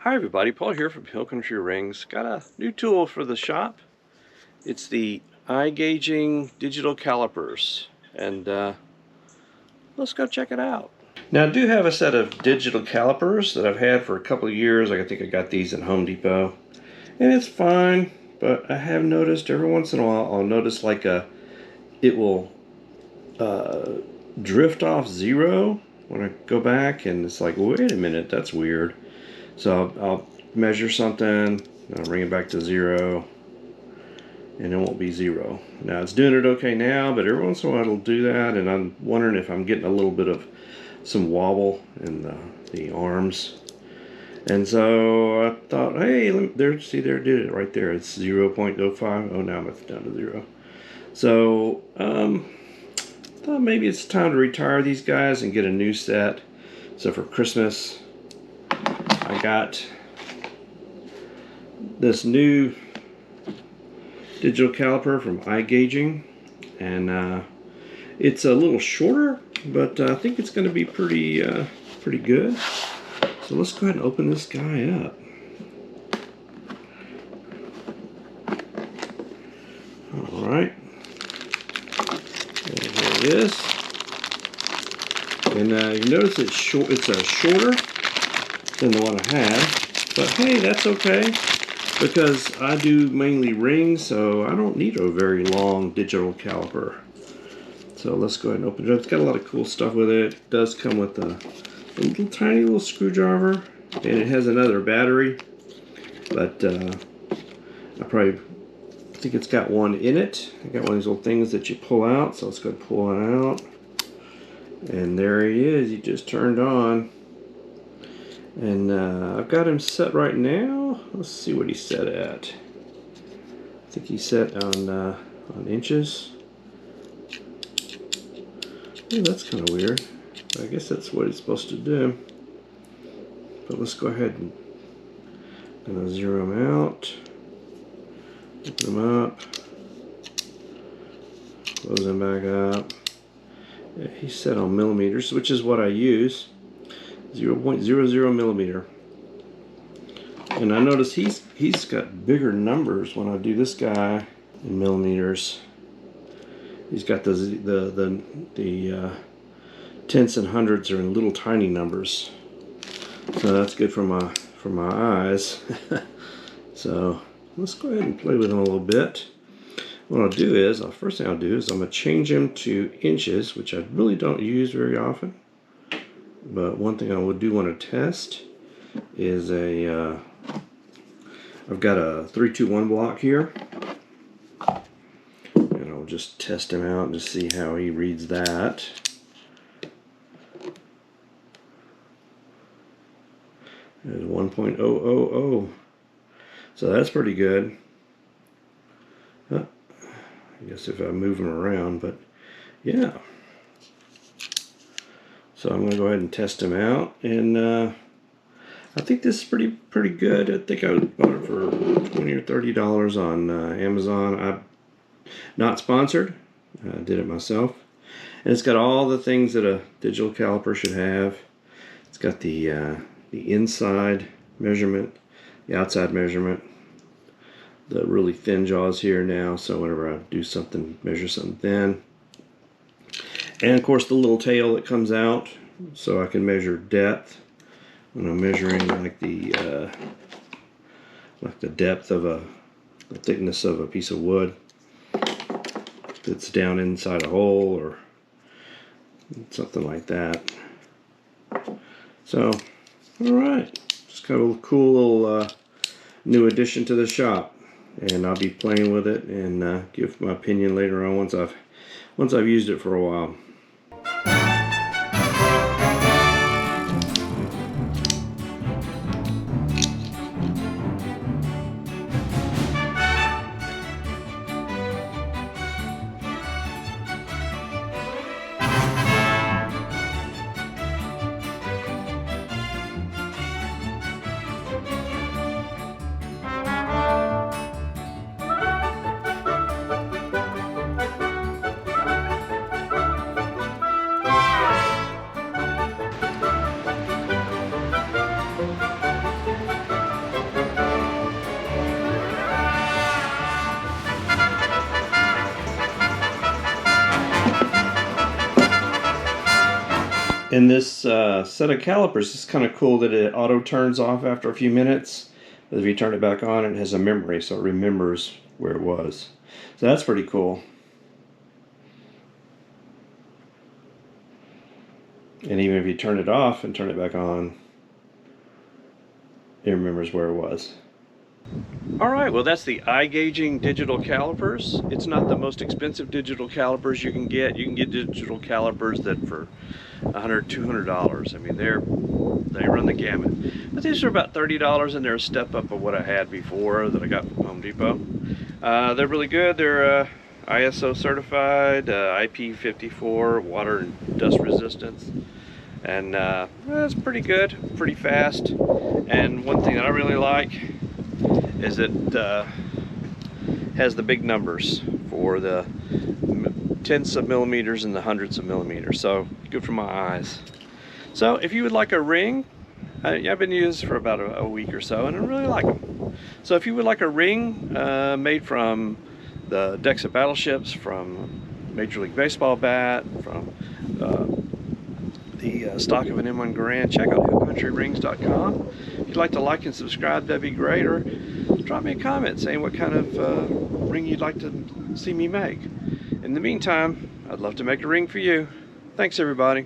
Hi everybody, Paul here from Hill Country Rings. Got a new tool for the shop. It's the iGaging Digital Calipers, and let's go check it out. Now I do have a set of digital calipers that I've had for a couple of years. I think I got these at Home Depot, and it's fine, but I have noticed every once in a while I'll notice like it will drift off zero when I go back, and it's like, wait a minute, that's weird. So I'll measure something, I'll bring it back to zero, and it won't be zero. Now it's doing it okay now, but every once in a while it'll do that, and I'm wondering if I'm getting a little bit of some wobble in the arms. And so I thought, hey, there it did it right there. It's 0.05. Oh, now it's down to zero. So thought maybe it's time to retire these guys and get a new set. So for Christmas, I got this new digital caliper from iGaging, and it's a little shorter, but I think it's going to be pretty good. So let's go ahead and open this guy up. All right, and here it is. And you notice it's short. It's shorter than the one I had, but hey, that's okay, because I do mainly rings, so I don't need a very long digital caliper. So let's go ahead and open it up. It's got a lot of cool stuff with it. It does come with a little tiny little screwdriver, and it has another battery, but I think it's got one in it. I got one of these little things that you pull out, so let's go ahead and pull it out. And there he is. He just turned on. And I've got him set right now. Let's see what he's set at. I think he's set on inches. Oh, that's kind of weird. I guess that's what it's supposed to do. But let's go ahead and zero him out. Open him up. Close him back up. Yeah, he's set on millimeters, which is what I use. 0.00 millimeter. And I notice he's got bigger numbers when I do this guy in millimeters. He's got the tenths and hundreds are in little tiny numbers, so that's good for my eyes. So let's go ahead and play with him a little bit. What I'll do is, first thing I'll do is I'm going to change him to inches, which I really don't use very often. But one thing I do want to test is I've got a 3-2-1 block here, and I'll just test him out and just see how he reads that. There's 1.000, so that's pretty good. I guess if I move him around, but yeah. So I'm going to go ahead and test him out, and I think this is pretty good. I think I bought it for $20 or $30 on Amazon. I'm not sponsored. I did it myself, and it's got all the things that a digital caliper should have. It's got the inside measurement, the outside measurement, the really thin jaws here now, so whenever I do something, measure something thin. And of course the little tail that comes out, so I can measure depth when I'm measuring like the depth of the thickness of a piece of wood that's down inside a hole or something like that. So, all right, just kind of a cool little new addition to the shop, and I'll be playing with it and give my opinion later on once I've used it for a while. And this set of calipers is kind of cool that it auto turns off after a few minutes. But if you turn it back on, it has a memory, so it remembers where it was. So that's pretty cool. And even if you turn it off and turn it back on, it remembers where it was. Alright, well that's the iGaging digital calipers. It's not the most expensive digital calipers you can get. You can get digital calipers that for $100, $200. I mean, they run the gamut. But these are about $30, and they're a step up of what I had before that I got from Home Depot. They're really good. They're ISO certified, IP54, water and dust resistance. And it's pretty good, pretty fast. And one thing that I really like is it has the big numbers for the tenths of millimeters and the hundreds of millimeters, so good for my eyes. So if you would like a ring, I've been using for about a week or so, and I really like them. So if you would like a ring made from the decks of battleships, from Major League Baseball bat, from the stock of an M1 Garand, check out hillcountryrings.com. If you'd like to like and subscribe, that'd be great, or drop me a comment saying what kind of ring you'd like to see me make. In the meantime, I'd love to make a ring for you. Thanks, everybody.